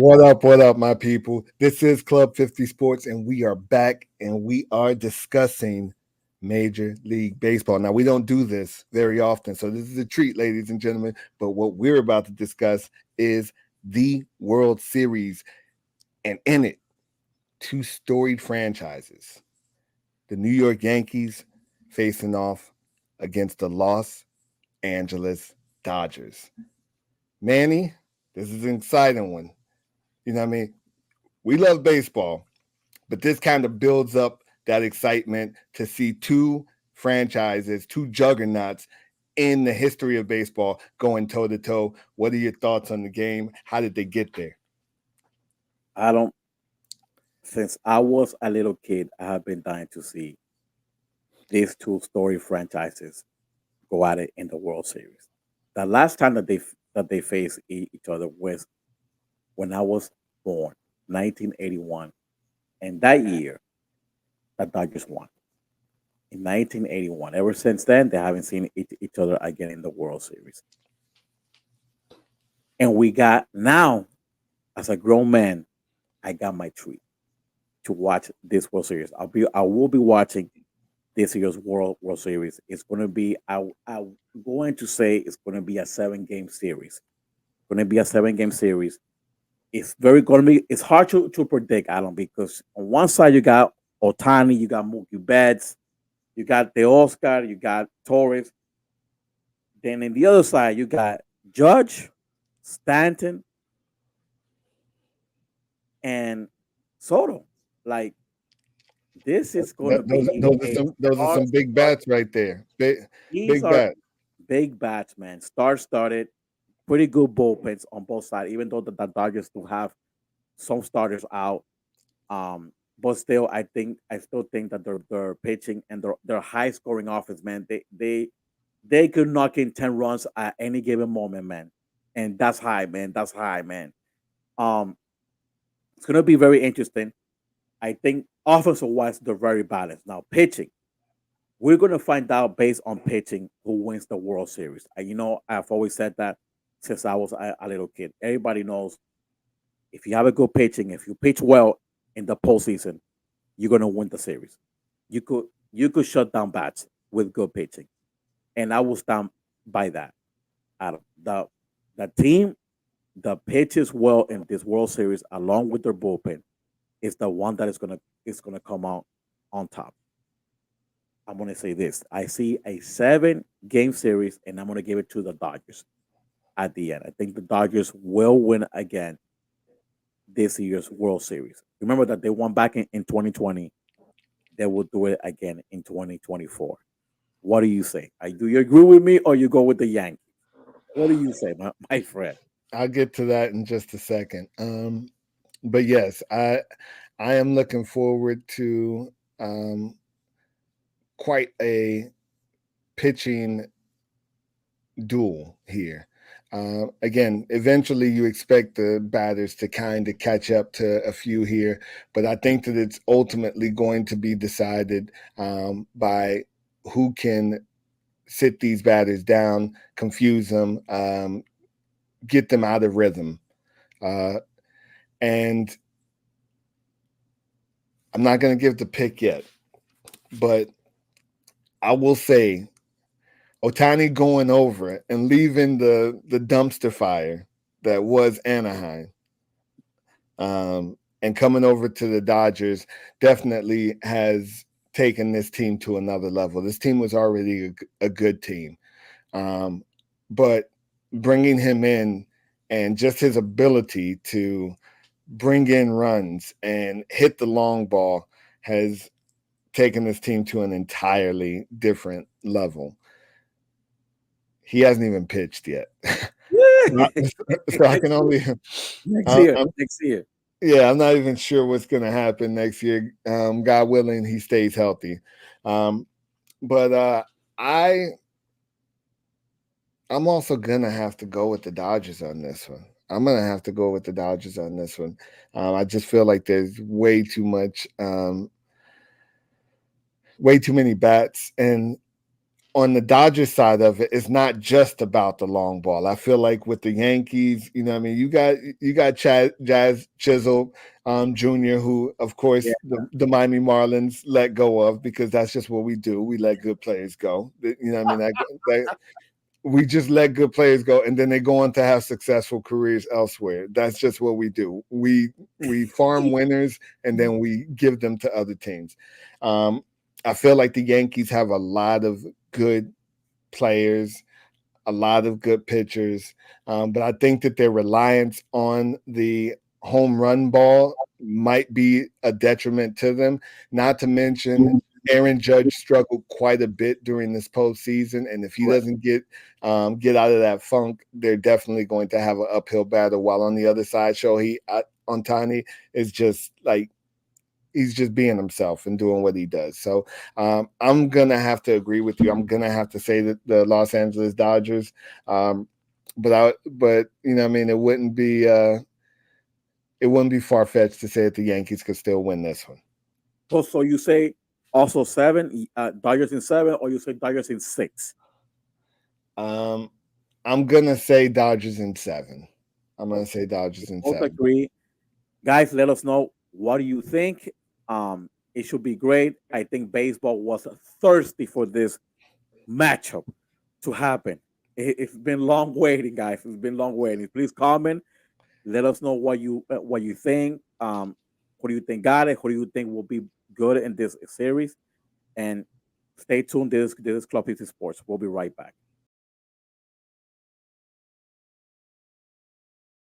What up, my people? This is Club 50 Sports, and we are back and we are discussing Major League Baseball. Now, we don't do this very often, so this is a treat, ladies and gentlemen. But what we're about to discuss is the World Series, and in it, two storied franchises. The New York Yankees facing off against the Los Angeles Dodgers. Manny, this is an exciting one. You know what I mean? We love baseball, but this kind of builds up that excitement to see two franchises, two juggernauts in the history of baseball going toe to toe. What are your thoughts on the game? How did they get there? I don't. Since I was a little kid, I have been dying to see these two story franchises go at it in the World Series. The last time that they faced each other was when I was born, 1981, and that year the Dodgers won. In 1981. Ever since then, they haven't seen each other again in the World Series. And we got now, as a grown man, I got my treat to watch this World Series. I will be watching this year's World Series. It's going to be I'm going to say it's going to be a 7 game series. Going to be a 7 game series. It's very going to be. It's hard to predict, Alan, because on one side you got Otani, you got Mookie Betts, you got the Oscar, you got Torres. Then in the other side you got Judge, Stanton, and Soto. Like this is going to Those, be those are a some big start. bats right there. These Big are bat. big bats, man. Star started pretty good bullpens on both sides, even though the Dodgers do have some starters out. But still, I still think that their pitching and their high scoring offense, man, they could knock in 10 runs at any given moment, man. And that's high, man. That's high, man. Um, it's gonna be very interesting. I think offensive wise, they're very balanced. Now, pitching, we're gonna find out based on pitching who wins the World Series. I've always said that since I was a little kid. Everybody knows if you have a good pitching, if you pitch well in the postseason, you're gonna win the series. You could you could shut down bats with good pitching, and I will stand by that. Adam, the team that pitches well in this World Series, along with their bullpen, is the one that is gonna come out on top. I'm gonna say this: I see a 7 game series, and I'm gonna give it to the Dodgers at the end. I think the Dodgers will win again this year's World Series. Remember that they won back in 2020. They will do it again in 2024. What do you say? Do you agree with me or you go with the Yankees? What do you say, my friend? I'll get to that in just a second. But yes, I am looking forward to quite a pitching duel here. Again, eventually you expect the batters to kind of catch up to a few here, but I think that it's ultimately going to be decided by who can sit these batters down, confuse them, get them out of rhythm. Uh, and I'm not going to give the pick yet, but I will say Otani going over it and leaving the dumpster fire that was Anaheim, and coming over to the Dodgers definitely has taken this team to another level. This team was already a good team, but bringing him in and just his ability to bring in runs and hit the long ball has taken this team to an entirely different level. He hasn't even pitched yet. So I can only, Next I, year, I'm, next year. yeah, I'm not even sure what's going to happen next year. God willing, he stays healthy. Um, but I, I'm also gonna have to go with the Dodgers on this one. I'm gonna have to go with the Dodgers on this one. I just feel like there's way too many bats, and on the Dodgers side of it, it's not just about the long ball. I feel like with the Yankees, you know, what I mean, you got Jazz Chisholm Jr., who of Yeah. course the Miami Marlins let go of because that's just what we do. We let good players go. You know, what I mean, we just let good players go, and then they go on to have successful careers elsewhere. That's just what we do. We farm winners, and then we give them to other teams. Um, I feel like the Yankees have a lot of good players, a lot of good pitchers, but I think that their reliance on the home run ball might be a detriment to them. Not to mention, Aaron Judge struggled quite a bit during this postseason, and if he Right. doesn't get out of that funk, they're definitely going to have an uphill battle. While on the other side, Shohei Ohtani is just like he's just being himself and doing what he does. So I'm gonna have to agree with you. I'm gonna have to say that the Los Angeles Dodgers. But you know, what I mean, it wouldn't be far fetched to say that the Yankees could still win this one. So you say also 7, Dodgers in 7, or you say Dodgers in 6? Um, I'm gonna say Dodgers in 7. I'm gonna say Dodgers in Both 7. agree. Guys, let us know what do you think. It should be great. I think baseball was thirsty for this matchup to happen. It's been long waiting, guys. It's been long waiting. Please comment. Let us know what you think. Who do you think got it? Who do you think will be good in this series? And stay tuned. This is Club 50 Sports. We'll be right back.